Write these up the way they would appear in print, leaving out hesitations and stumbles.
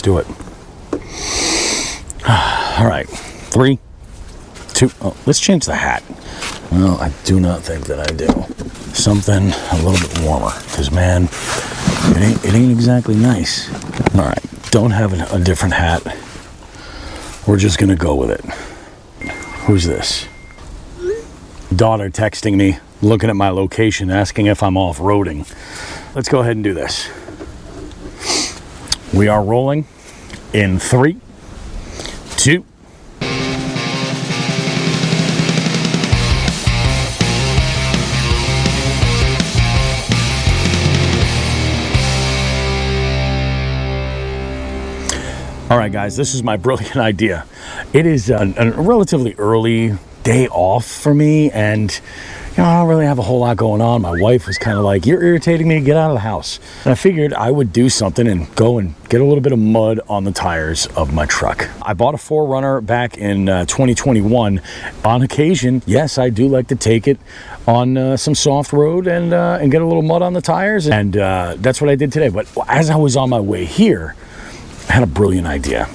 let's do it. All right, 3, 2, oh, let's change the hat. Well, I do not think that I do. Something a little bit warmer, because man, it ain't exactly nice. All right, don't have a different hat. We're just gonna go with it. Who's this? Daughter texting me, looking at my location, asking if I'm off-roading. Let's go ahead and do this. We are rolling in 3, 2. All right, guys, this is my brilliant idea. It is a relatively early day off for me, and I don't really have a whole lot going on. My wife was kind of like, you're irritating me, get out of the house. And I figured I would do something and go and get a little bit of mud on the tires of my truck. I bought a 4Runner back in 2021. On occasion, yes, I do like to take it on some soft road and get a little mud on the tires, and that's what I did today. But as I was on my way here, I had a brilliant idea.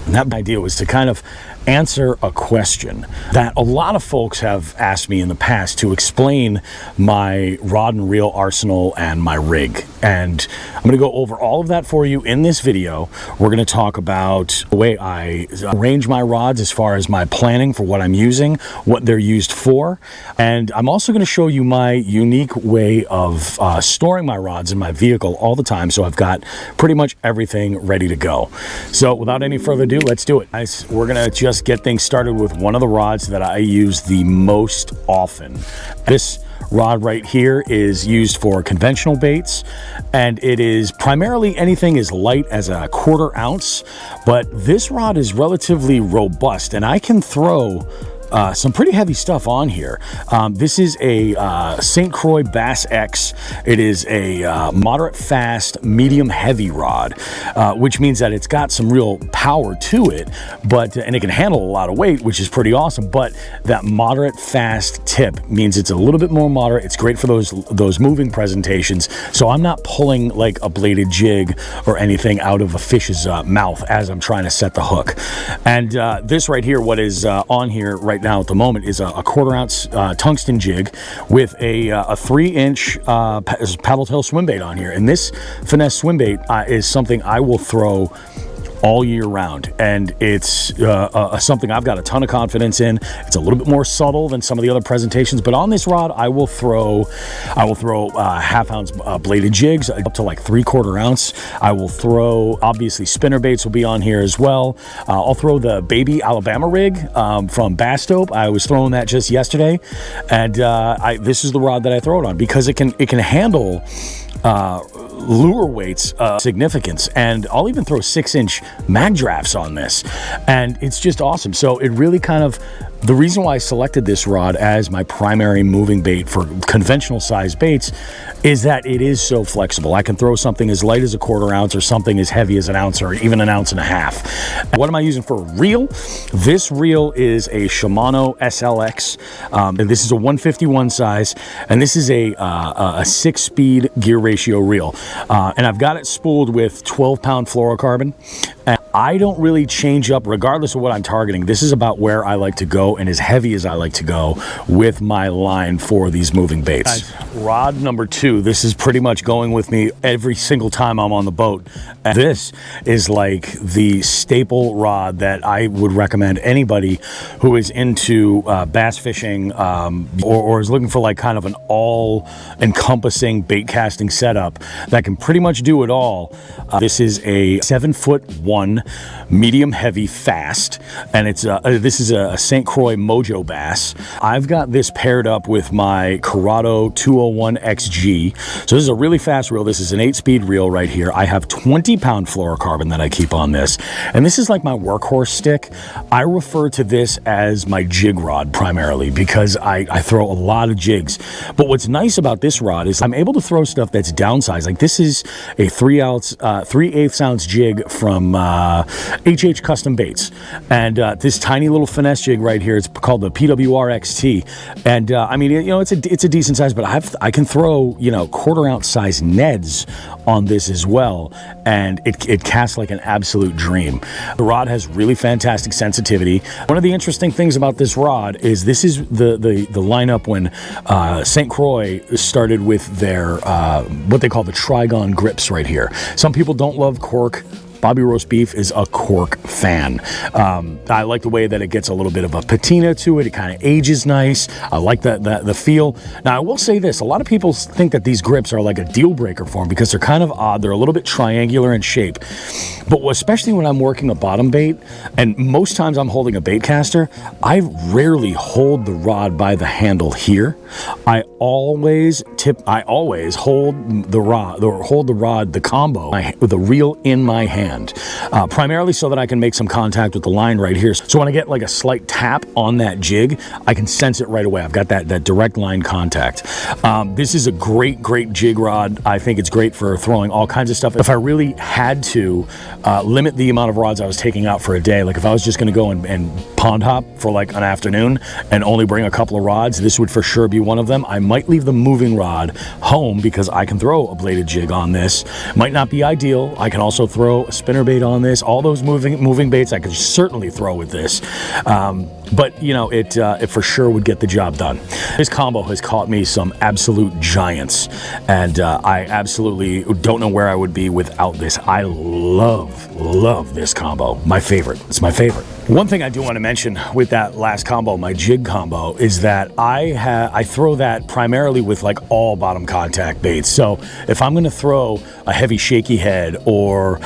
And that idea was to kind of answer a question that a lot of folks have asked me in the past, to explain my rod and reel arsenal and my rig. And I'm going to go over all of that for you in this video. We're going to talk about the way I arrange my rods as far as my planning for what I'm using, what they're used for. And I'm also going to show you my unique way of storing my rods in my vehicle all the time, so I've got pretty much everything ready to go. So without any further ado, let's do it. Guys, we're going to just get things started with one of the rods that I use the most often. This rod right here is used for conventional baits, and it is primarily anything as light as a 1/4 ounce, but this rod is relatively robust, and I can throw some pretty heavy stuff on here. This is a St. Croix Bass X. It is a moderate fast, medium heavy rod, which means that it's got some real power to it, and it can handle a lot of weight, which is pretty awesome. But that moderate fast tip means it's a little bit more moderate. It's great for those moving presentations. So I'm not pulling like a bladed jig or anything out of a fish's mouth as I'm trying to set the hook. And this right here, what is on here right now at the moment, is a 1/4 ounce tungsten jig with a 3-inch paddle tail swim bait on here. And this finesse swim bait is something I will throw all year round, and it's something I've got a ton of confidence in. It's a little bit more subtle than some of the other presentations, but on this rod I will throw 1/2 ounce bladed jigs up to like 3/4 ounce. I will throw, obviously, spinner baits will be on here as well. I'll throw the baby Alabama rig from Bass Dope. I was throwing that just yesterday, and this is the rod that I throw it on because it can handle lure weights significance, and I'll even throw 6-inch mag drafts on this, and it's just awesome. So it really kind of, the reason why I selected this rod as my primary moving bait for conventional size baits is that it is so flexible. I can throw something as light as a 1/4 ounce or something as heavy as 1 ounce or even 1.5 ounces. What am I using for a reel? This reel is a Shimano SLX. And this is a 151 size, and this is a 6-speed gear ratio reel. And I've got it spooled with 12-pound fluorocarbon. And I don't really change up regardless of what I'm targeting. This is about where I like to go and as heavy as I like to go with my line for these moving baits. Guys, rod number 2, this is pretty much going with me every single time I'm on the boat. And this is like the staple rod that I would recommend anybody who is into bass fishing or is looking for like kind of an all-encompassing bait casting setup that can pretty much do it all. This is a 7'1" medium heavy fast, and it's this is a St. Croix Mojo bass. I've got this paired up with my Corrado 201 XG. So this is a really fast reel. This is an 8-speed reel right here. I have 20-pound fluorocarbon that I keep on this, and this is like my workhorse stick. I refer to this as my jig rod primarily because I throw a lot of jigs. But what's nice about this rod is I'm able to throw stuff that's downsized. Like this is a 3/8 ounce jig from HH Custom Baits. And this tiny little finesse jig right here, it's called the PWR-XT. And I mean, you know, it's a decent size, but I can throw, you know, quarter-ounce size Neds on this as well, and it casts like an absolute dream. The rod has really fantastic sensitivity. One of the interesting things about this rod is this is the lineup when St. Croix started with their what they call the Trigon grips right here. Some people don't love cork. Bobby Roast Beef is a cork fan. I like the way that it gets a little bit of a patina to it. It kind of ages nice. I like the feel. Now, I will say this. A lot of people think that these grips are like a deal breaker for them because they're kind of odd. They're a little bit triangular in shape. But especially when I'm working a bottom bait, and most times I'm holding a bait caster, I rarely hold the rod by the handle here. I always hold the rod, the combo, with the reel in my hand. Primarily so that I can make some contact with the line right here. So when I get like a slight tap on that jig, I can sense it right away. I've got that direct line contact. This is a great jig rod. I think it's great for throwing all kinds of stuff. If I really had to limit the amount of rods I was taking out for a day, like if I was just going to go and pond hop for like an afternoon and only bring a couple of rods, this would for sure be one of them. I might leave the moving rod home because I can throw a bladed jig on this. Might not be ideal. I can also throw a spinner bait on this. All those moving baits I could certainly throw with this. But you know, it for sure would get the job done. This combo has caught me some absolute giants, and I absolutely don't know where I would be without this. I love this combo. My favorite. It's my favorite. One thing I do want to mention with that last combo, my jig combo, is that I throw that primarily with like all bottom contact baits. So if I'm going to throw a heavy shaky head or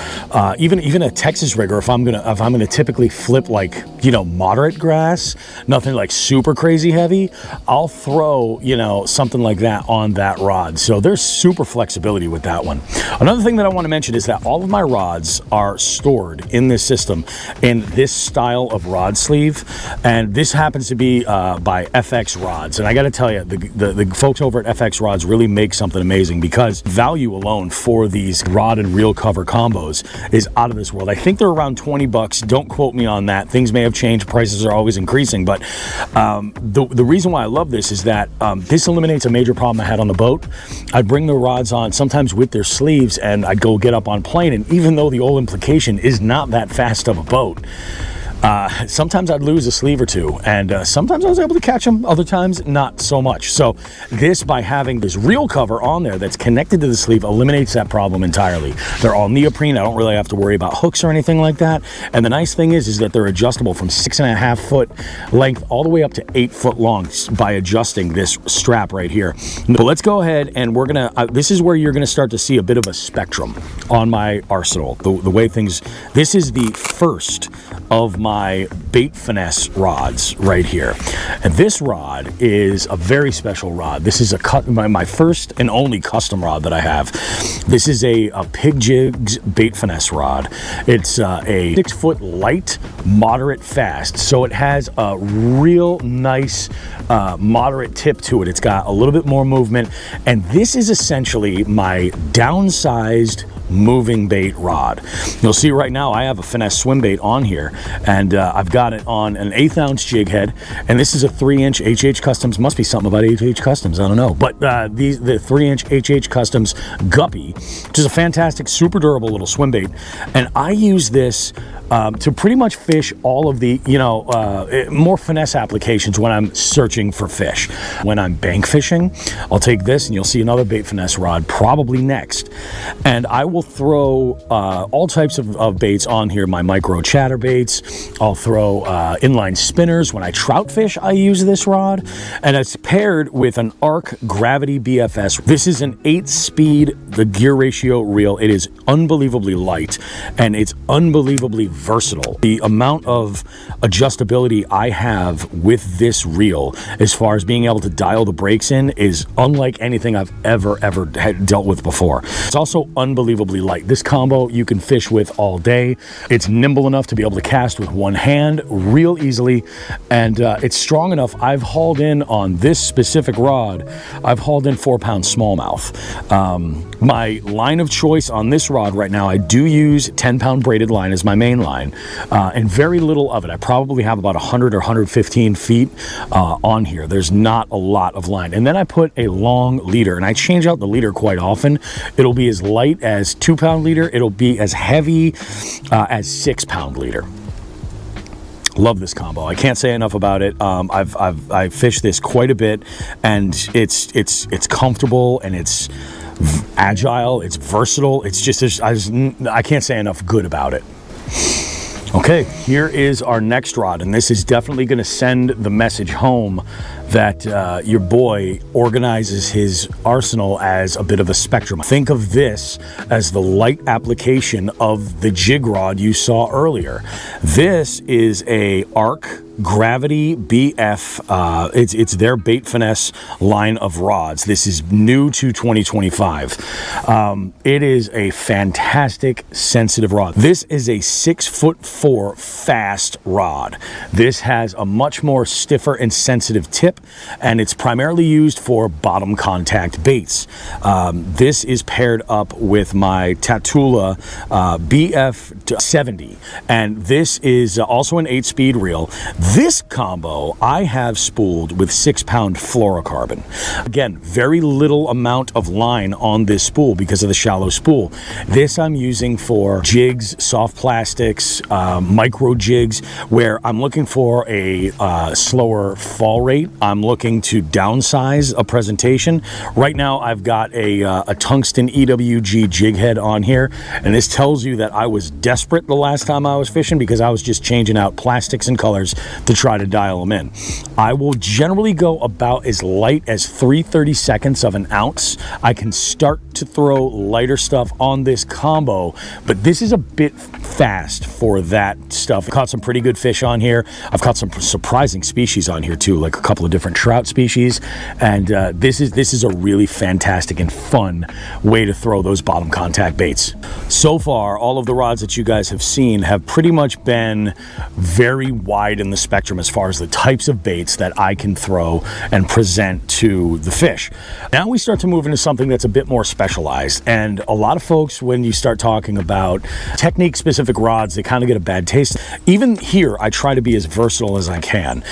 even a Texas rigger, if I'm gonna typically flip like, you know, moderate grass, nothing like super crazy heavy, I'll throw, you know, something like that on that rod. So there's super flexibility with that one. Another thing that I want to mention is that all of my rods are stored in this system in this style of rod sleeve, and this happens to be by FX Rods. And I got to tell you, the folks over at FX Rods really make something amazing, because value alone for these rod and reel cover combos is out of this world. I think they're around 20 bucks. Don't quote me on that. Things may have changed. Prices are always increasing, but the reason why I love this is that this eliminates a major problem I had on the boat. I'd bring the rods on sometimes with their sleeves, and I'd go get up on plane, and even though the old implication is not that fast of a boat, sometimes I'd lose a sleeve or two, and sometimes I was able to catch them, other times not so much. So this, by having this reel cover on there that's connected to the sleeve, eliminates that problem entirely. They're all neoprene. I don't really have to worry about hooks or anything like that. And the nice thing is that they're adjustable from 6.5 foot length all the way up to 8 foot long by adjusting this strap right here. But let's go ahead, and we're gonna this is where you're gonna start to see a bit of a spectrum on my arsenal, the way things. This is the first of my bait finesse rods right here, and this rod is a very special rod. This is my first and only custom rod that I have. This is a Pig Jigs bait finesse rod. It's a 6 foot light, moderate fast, so it has a real nice moderate tip to it. It's got a little bit more movement, and this is essentially my downsized moving bait rod. You'll see right now I have a finesse swim bait on here, and I've got it on an 1/8 ounce jig head, and this is a 3-inch HH Customs. Must be something about HH Customs, I don't know, but the 3-inch HH Customs guppy, which is a fantastic, super durable little swim bait, and I use this to pretty much fish all of the, you know, more finesse applications when I'm searching for fish. When I'm bank fishing, I'll take this, and you'll see another bait finesse rod probably next, and I will throw all types of baits on here. My micro chatter baits, I'll throw inline spinners. When I trout fish, I use this rod, and it's paired with an Arc Gravity BFS. This is an 8-speed, the gear ratio reel. It is unbelievably light, and it's unbelievably versatile. The amount of adjustability I have with this reel, as far as being able to dial the brakes in, is unlike anything I've ever dealt with before. It's also unbelievably unbelievably light. This combo you can fish with all day. It's nimble enough to be able to cast with one hand real easily, and it's strong enough. I've hauled in on this specific rod, I've hauled in 4-pound smallmouth. My line of choice on this rod right now, I do use 10-pound braided line as my main line, and very little of it. I probably have about 100 or 115 feet on here. There's not a lot of line. And then I put a long leader, and I change out the leader quite often. It'll be as light as 2-pound leader. It'll be as heavy as 6-pound leader. Love this combo. I can't say enough about it. I've fished this quite a bit, and it's comfortable, and it's agile, it's versatile. It's just I can't say enough good about it. Okay, here is our next rod, and this is definitely going to send the message home that your boy organizes his arsenal as a bit of a spectrum. Think of this as the light application of the jig rod you saw earlier. This is a Arc Gravity BF. It's their bait finesse line of rods. This is new to 2025. It is a fantastic sensitive rod. This is a 6'4" fast rod. This has a much more stiffer and sensitive tip, and it's primarily used for bottom contact baits. This is paired up with my Tatula BF70, and this is also an 8-speed reel. This combo I have spooled with 6-pound fluorocarbon. Again, very little amount of line on this spool because of the shallow spool. This I'm using for jigs, soft plastics, micro jigs, where I'm looking for a slower fall rate. I'm looking to downsize a presentation. Right now I've got a tungsten EWG jig head on here, and this tells you that I was desperate the last time I was fishing because I was just changing out plastics and colors to try to dial them in. I will generally go about as light as 3/32 of an ounce. I can start to throw lighter stuff on this combo, but this is a bit fast for that stuff. I caught some pretty good fish on here. I've caught some surprising species on here too, like a couple of different trout species, and this is a really fantastic and fun way to throw those bottom contact baits. So far, all of the rods that you guys have seen have pretty much been very wide in the spectrum as far as the types of baits that I can throw and present to the fish. Now we start to move into something that's a bit more specialized, and a lot of folks, when you start talking about technique specific rods, they kind of get a bad taste. Even here, I try to be as versatile as I can.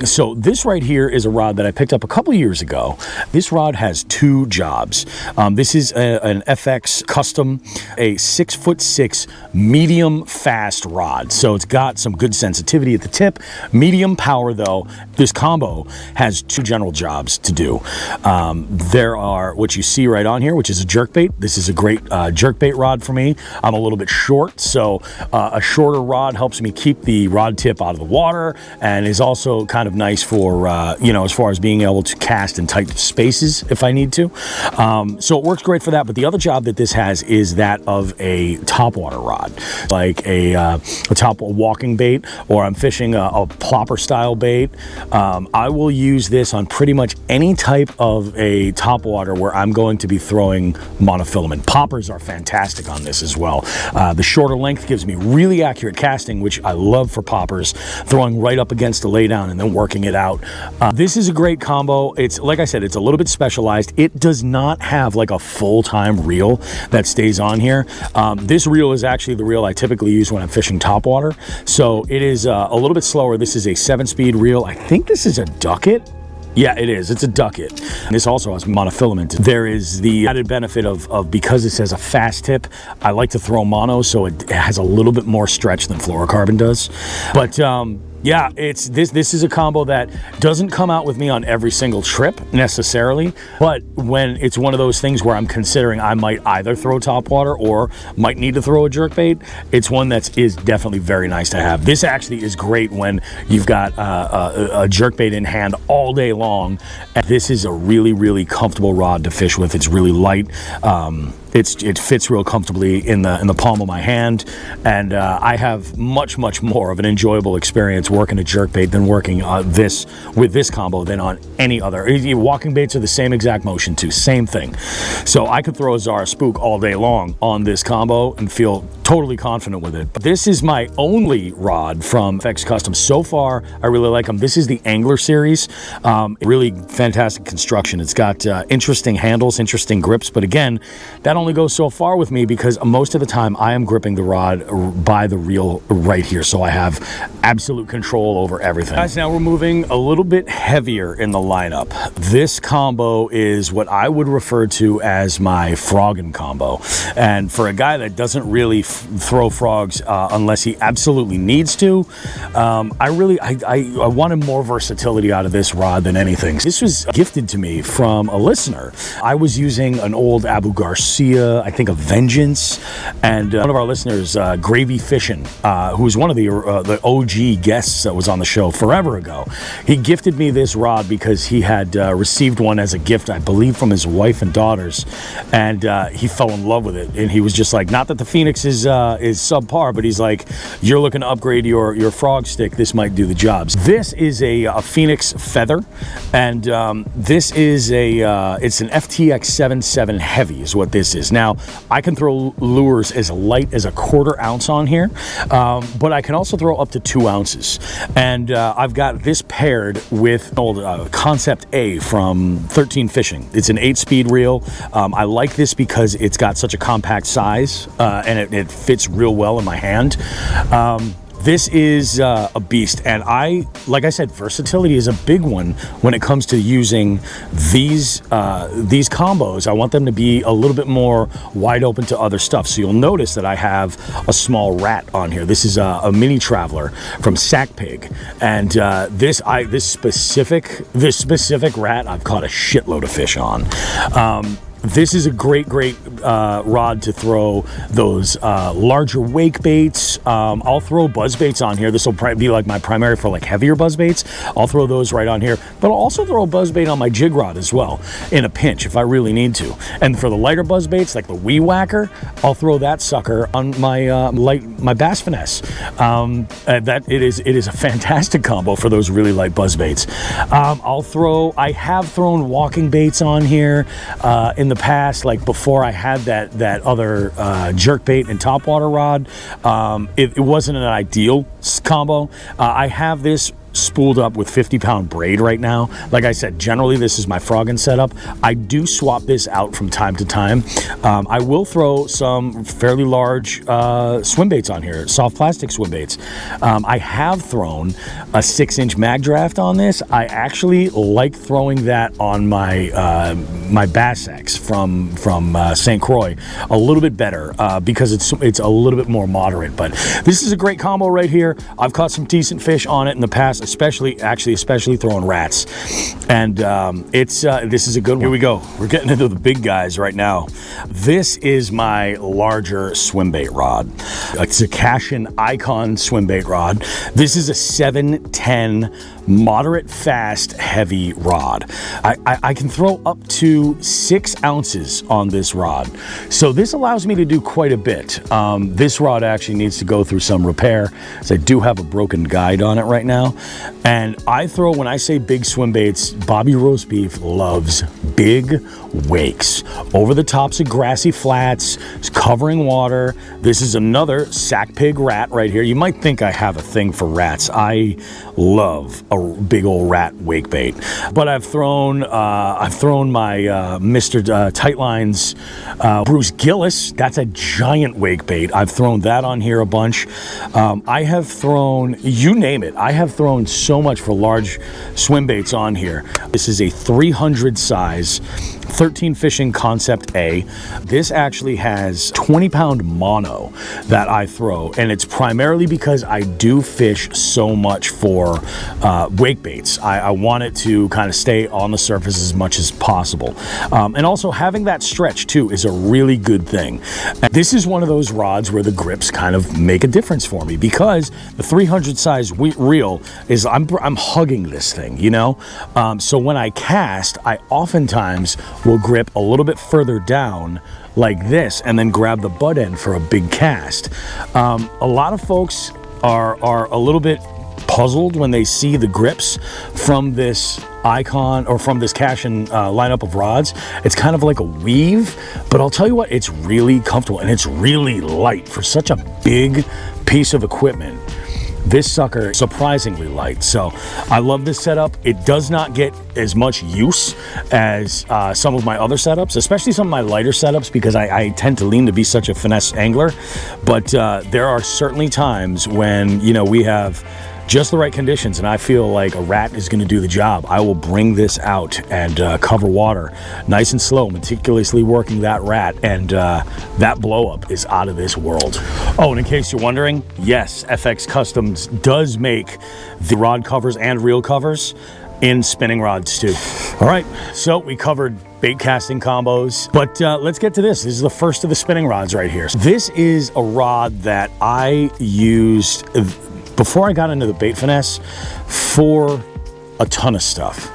So this right here is a rod that I picked up a couple years ago. This rod has 2 jobs. This is an FX Custom, a 6'6" medium fast rod. So it's got some good sensitivity at the tip, medium power though. This combo has 2 general jobs to do. There are what you see right on here, which is a jerkbait. This is a great jerkbait rod for me. I'm a little bit short, so a shorter rod helps me keep the rod tip out of the water, and is also kind of nice for as far as being able to cast in tight spaces if I need to. So it works great for that. But the other job that this has is that of a topwater rod, like a top walking bait, or I'm fishing a plopper style bait. I will use this on pretty much any type of a topwater where I'm going to be throwing monofilament. Poppers are fantastic on this as well. The shorter length gives me really accurate casting, which I love for poppers, throwing right up against the laydown and then working it out. This is a great combo. It's, like I said, it's a little bit specialized. It does not have like a full-time reel that stays on here. This reel is actually the reel I typically use when I'm fishing topwater, so it is a little bit slower. This is a 7-speed reel. I think this is a ducket. Yeah, it is. It's a ducket. And this also has monofilament. There is the added benefit of because it says a fast tip, I like to throw mono, so it has a little bit more stretch than fluorocarbon does. But yeah, it's this is a combo that doesn't come out with me on every single trip necessarily, but when it's one of those things where I'm considering I might either throw topwater or might need to throw a jerkbait, it's one that is definitely very nice to have. This actually is great when you've got a jerkbait in hand all day long. And this is a really, really comfortable rod to fish with. It's really light. It fits real comfortably in the palm of my hand, and I have much more of an enjoyable experience working a jerkbait than working with this combo than on any other. Walking baits are the same exact motion too, same thing. So I could throw a Zara Spook all day long on this combo and feel totally confident with it. But this is my only rod from FX Custom so far. I really like them. This is the Angler series. Really fantastic construction. It's got interesting handles, interesting grips, but again, that only goes so far with me because most of the time I am gripping the rod by the reel right here, so I have absolute control over everything. Guys, now we're moving a little bit heavier in the lineup. This combo is what I would refer to as my frogging combo, and for a guy that doesn't really throw frogs unless he absolutely needs to, I wanted more versatility out of this rod than anything. This was gifted to me from a listener. I was using an old Abu Garcia, I think a Vengeance, and one of our listeners, Gravy Fishing, who's one of the OG guests that was on the show forever ago. He gifted me this rod because he had received one as a gift, I believe, from his wife and daughters, and he fell in love with it. And he was just like, not that the Phoenix is subpar, but he's like, you're looking to upgrade your frog stick, this might do the jobs. This is a Phoenix Feather, and this is it's an FTX 77 heavy is what this is. Now, I can throw lures as light as a 1/4 ounce on here, but I can also throw up to 2 ounces. And I've got this paired with an old Concept A from 13 Fishing. It's an 8-speed reel. I like this because it's got such a compact size, and it fits real well in my hand. This is a beast, and like I said, versatility is a big one when it comes to using these combos. I want them to be a little bit more wide open to other stuff. So you'll notice that I have a small rat on here. This is a mini traveler from Sack Pig, and this specific rat I've caught a shitload of fish on. This is a great rod to throw those larger wake baits. I'll throw buzz baits on here. This will probably be like my primary for like heavier buzz baits. I'll throw those right on here, but I'll also throw a buzz bait on my jig rod as well in a pinch if I really need to. And for the lighter buzz baits like the Wee Whacker, I'll throw that sucker on my bass finesse. It is a fantastic combo for those really light buzz baits. I have thrown walking baits on here in the past, like before I had that other jerkbait and topwater rod. It wasn't an ideal combo. I have this spooled up with 50-pound braid right now. Like I said, generally this is my frogging setup. I do swap this out from time to time. I will throw some fairly large swim baits on here, soft plastic swim baits. I have thrown a 6-inch mag draft on this. I actually like throwing that on my Bass X from St. Croix a little bit better because it's a little bit more moderate. But this is a great combo right here. I've caught some decent fish on it in the past, especially throwing rats, and this is a good one. Here we go. We're getting into the big guys right now. This is my larger swim bait rod. It's a Cashin Icon swim bait rod. This is a 710 moderate fast heavy rod. I can throw up to 6 ounces on this rod, so this allows me to do quite a bit. This rod actually needs to go through some repair, as I do have a broken guide on it right now. And when I say big swim baits, Bobby Roast Beef loves big wakes over the tops of grassy flats, covering water. This is another Sack Pig rat right here. You might think I have a thing for rats. I love a big old rat wake bait, but I've thrown my Mr. Tightlines Bruce Gillis. That's a giant wake bait. I've thrown that on here a bunch. I have thrown, you name it. I have thrown so much for large swim baits on here. This is a 300 size 13 Fishing Concept A. This actually has 20-pound mono that I throw, and it's primarily because I do fish so much for wake baits. I want it to kind of stay on the surface as much as possible. And also having that stretch too is a really good thing. And this is one of those rods where the grips kind of make a difference for me, because the 300 size reel is, I'm hugging this thing, you know? So when I cast, I oftentimes will grip a little bit further down like this and then grab the butt end for a big cast. A lot of folks are a little bit puzzled when they see the grips from this icon or from this Cashin lineup of rods. It's kind of like a weave, but I'll tell you what, it's really comfortable and it's really light for such a big piece of equipment. This sucker is surprisingly light, so I love this setup. It does not get as much use as some of my other setups, especially some of my lighter setups, because I tend to lean to be such a finesse angler. But there are certainly times when, you know, we have just the right conditions and I feel like a rat is going to do the job. I will bring this out and cover water nice and slow, meticulously working that rat, and that blow up is out of this world. Oh, and in case you're wondering, yes, FX Customs does make the rod covers and reel covers in spinning rods too. All right, so we covered bait casting combos, but let's get to this. This is the first of the spinning rods right here. This is a rod that I used before I got into the bait finesse for a ton of stuff.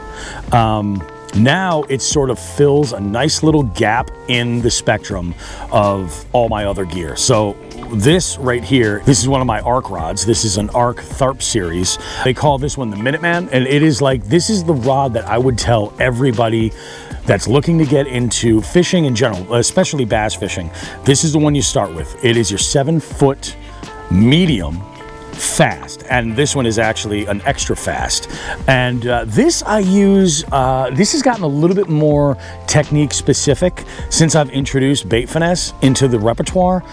Now it sort of fills a nice little gap in the spectrum of all my other gear. So this right here, this is one of my arc rods. This is an arc Tharp series. They call this one the Minuteman, and it is like, this is the rod that I would tell everybody that's looking to get into fishing in general, especially bass fishing. This is the one you start with. It is your 7-foot medium fast, and this one is actually an extra fast. And this I use, this has gotten a little bit more technique specific since I've introduced bait finesse into the repertoire.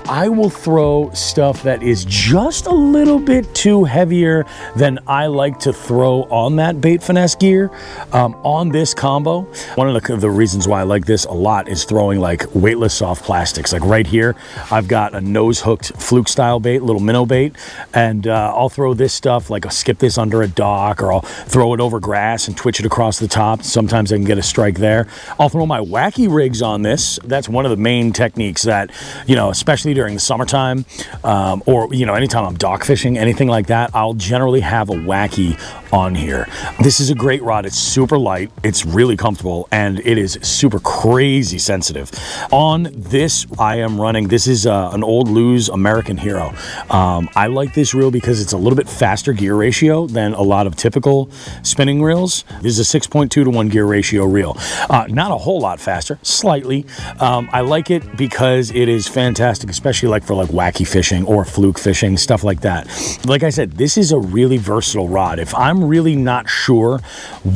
I will throw stuff that is just a little bit too heavier than I like to throw on that bait finesse gear on this combo. One of the reasons why I like this a lot is throwing like weightless soft plastics. Like right here, I've got a nose hooked fluke style bait, little minnow bait, and I'll throw this stuff, like I'll skip this under a dock, or I'll throw it over grass and twitch it across the top. Sometimes I can get a strike there. I'll throw my wacky rigs on this. That's one of the main techniques that, you know, especially during the summertime, or, you know, anytime I'm dock fishing, anything like that, I'll generally have a wacky on here. This is a great rod. It's super light, it's really comfortable, and it is super crazy sensitive. On this, I am running, this is an old Lew's American Hero. I like this reel because it's a little bit faster gear ratio than a lot of typical spinning reels. This is a 6.2 to 1 gear ratio reel. Not a whole lot faster, slightly. I like it because it is fantastic, especially like for like wacky fishing or fluke fishing, stuff like that. Like I said, this is a really versatile rod. If I'm really not sure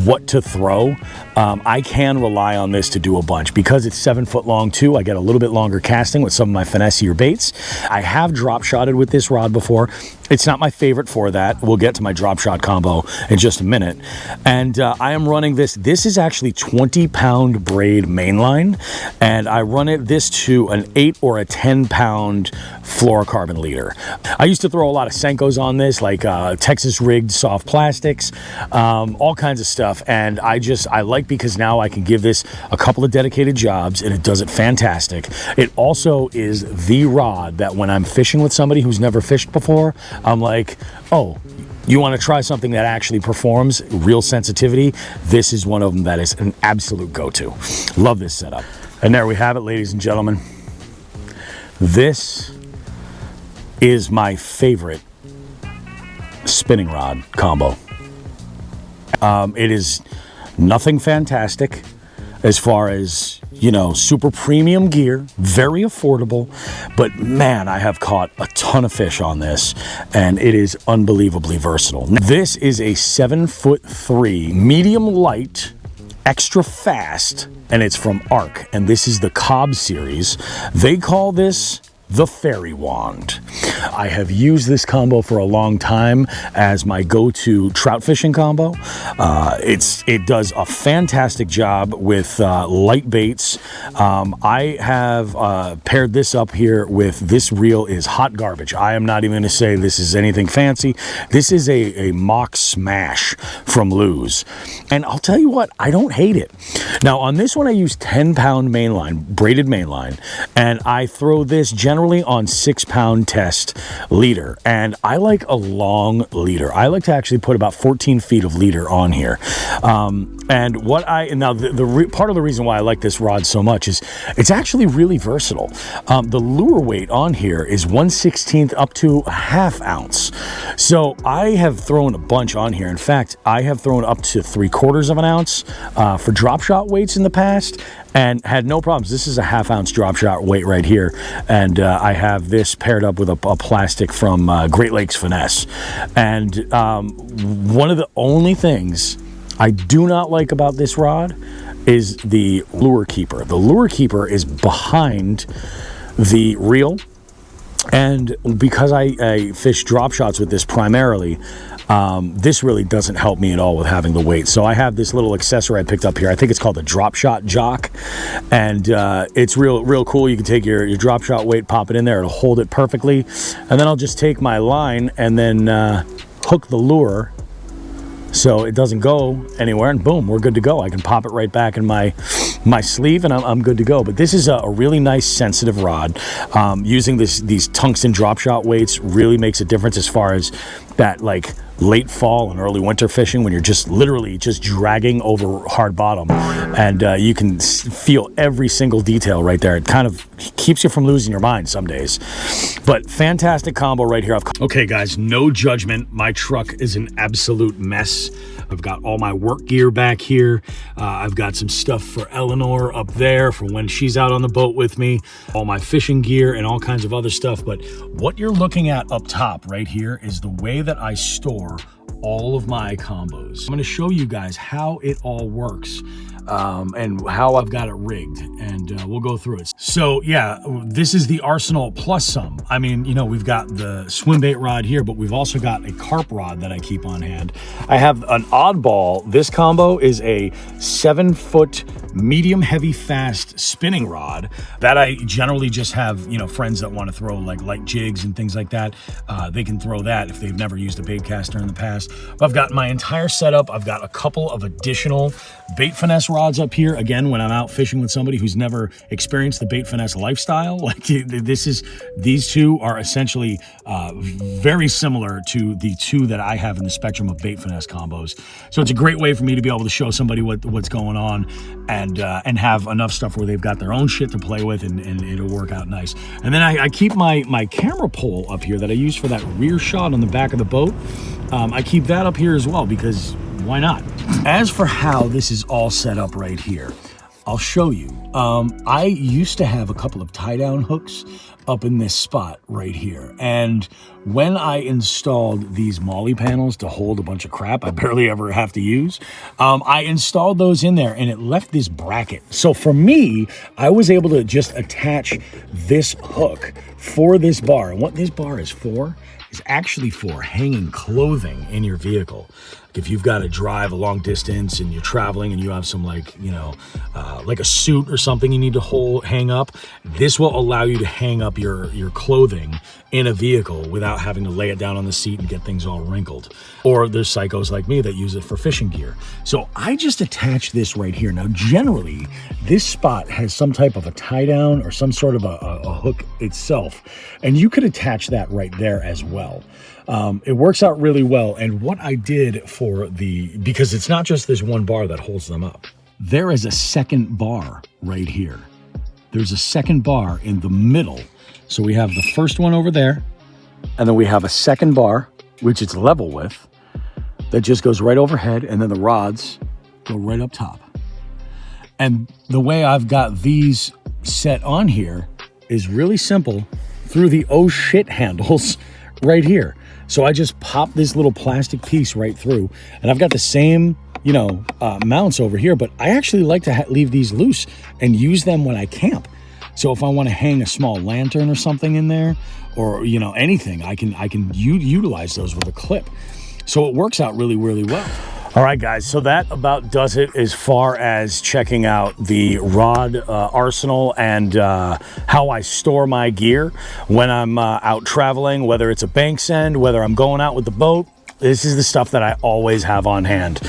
what to throw, I can rely on this to do a bunch. Because it's 7 foot long too, I get a little bit longer casting with some of my finessier baits. I have drop shotted with this rod before. It's not my favorite for that. We'll get to my drop shot combo in just a minute. And I am running this. This is actually 20-pound braid mainline, and I run this to an 8 or a 10-pound fluorocarbon leader. I used to throw a lot of Senkos on this, like Texas rigged soft plastics, all kinds of stuff. And I like, because now I can give this a couple of dedicated jobs and it does it fantastic. It also is the rod that when I'm fishing with somebody who's never fished before, I'm like, oh, you want to try something that actually performs, real sensitivity? This is one of them that is an absolute go-to. Love this setup. And there we have it, ladies and gentlemen. This is my favorite spinning rod combo. It is nothing fantastic as far as, you know, super premium gear, very affordable, but man, I have caught a ton of fish on this, and it is unbelievably versatile. This is a 7'3" medium light, extra fast, and it's from Arc, and this is the Cobb series. They call this the Fairy Wand. I have used this combo for a long time as my go-to trout fishing combo. It does a fantastic job with light baits. I have paired this up here with, this reel is hot garbage. I am not even going to say this is anything fancy. This is a mock smash from Lew's. And I'll tell you what, I don't hate it. Now on this one I use 10-pound mainline, braided mainline, and I throw this generally on 6-pound test leader, and I like a long leader. I like to actually put about 14 feet of leader on here. And now part of the reason why I like this rod so much is it's actually really versatile. The lure weight on here is 1/16 up to a ½ ounce. So I have thrown a bunch on here. In fact, I have thrown up to 3/4 of an ounce for drop shot weights in the past and had no problems. This is a ½ ounce drop shot weight right here. And I have this paired up with a plastic from Great Lakes Finesse. And one of the only things I do not like about this rod is the lure keeper. The lure keeper is behind the reel, and because I fish drop shots with this primarily, this really doesn't help me at all with having the weight. So I have this little accessory I picked up here. I think it's called a drop shot jock, and it's real cool. You can take your drop shot weight, pop it in there, it'll hold it perfectly, and then I'll just take my line and then hook the lure so it doesn't go anywhere, and boom, we're good to go. I can pop it right back in my sleeve, and I'm good to go. But this is a really nice sensitive rod. Using these tungsten drop shot weights really makes a difference as far as that, like, late fall and early winter fishing, when you're just literally just dragging over hard bottom, and you can feel every single detail right there. It kind of keeps you from losing your mind some days. But fantastic combo right here. Okay guys, no judgment. My truck is an absolute mess. I've got all my work gear back here. I've got some stuff for Eleanor up there for when she's out on the boat with me, all my fishing gear and all kinds of other stuff. But what you're looking at up top right here is the way that I store all of my combos. I'm going to show you guys how it all works and how I've got it rigged, and we'll go through it. So yeah, this is the arsenal plus some. I mean, you know, we've got the swim bait rod here, but we've also got a carp rod that I keep on hand. I have an oddball. This combo is a 7-foot medium heavy fast spinning rod that I generally just have, you know, friends that want to throw like jigs and things like that. They can throw that if they've never used a bait caster in the past. I've got my entire setup. I've got a couple of additional bait finesse rods up here. Again, when I'm out fishing with somebody who's never experienced the bait finesse lifestyle, like these two are essentially very similar to the two that I have in the spectrum of bait finesse combos. So it's a great way for me to be able to show somebody what's going on, and have enough stuff where they've got their own shit to play with, and it'll work out nice. And then I keep my camera pole up here that I use for that rear shot on the back of the boat. I keep that up here as well, because why not? As for how this is all set up right here, I'll show you. I used to have a couple of tie-down hooks up in this spot right here, and when I installed these molly panels to hold a bunch of crap I barely ever have to use, I installed those in there, and it left this bracket. So for me, I was able to just attach this hook for this bar, and what this bar is for is actually for hanging clothing in your vehicle. If you've got to drive a long distance and you're traveling and you have some, like, you know, like a suit or something you need to hang up, this will allow you to hang up your clothing in a vehicle without having to lay it down on the seat and get things all wrinkled. Or there's psychos like me that use it for fishing gear. So I just attach this right here. Now, generally, this spot has some type of a tie down or some sort of a hook itself, and you could attach that right there as well. It works out really well. And what I did because it's not just this one bar that holds them up. There is a second bar right here. There's a second bar in the middle. So we have the first one over there, and then we have a second bar, which it's level with, that just goes right overhead, and then the rods go right up top. And the way I've got these set on here is really simple through the oh shit handles right here. So I just pop this little plastic piece right through, and I've got the same, you know, mounts over here, but I actually like to leave these loose and use them when I camp. So if I want to hang a small lantern or something in there, or, you know, anything, I can utilize those with a clip. So it works out really, really well. All right, guys, so that about does it as far as checking out the rod arsenal and how I store my gear when I'm out traveling, whether it's a banks end, whether I'm going out with the boat. This is the stuff that I always have on hand.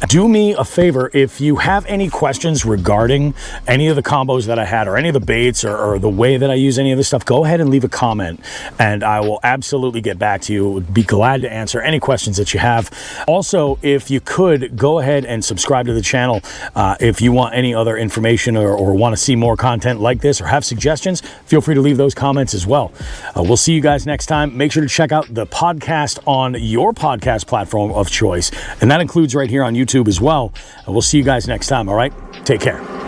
Do me a favor, if you have any questions regarding any of the combos that I had or any of the baits or the way that I use any of this stuff, go ahead and leave a comment and I will absolutely get back to you. Would be glad to answer any questions that you have. Also, if you could, go ahead and subscribe to the channel if you want any other information or want to see more content like this or have suggestions. Feel free to leave those comments as well. We'll see you guys next time. Make sure to check out the podcast on your podcast platform of choice, and that includes right here on YouTube as well. We'll see you guys next time. All right, take care.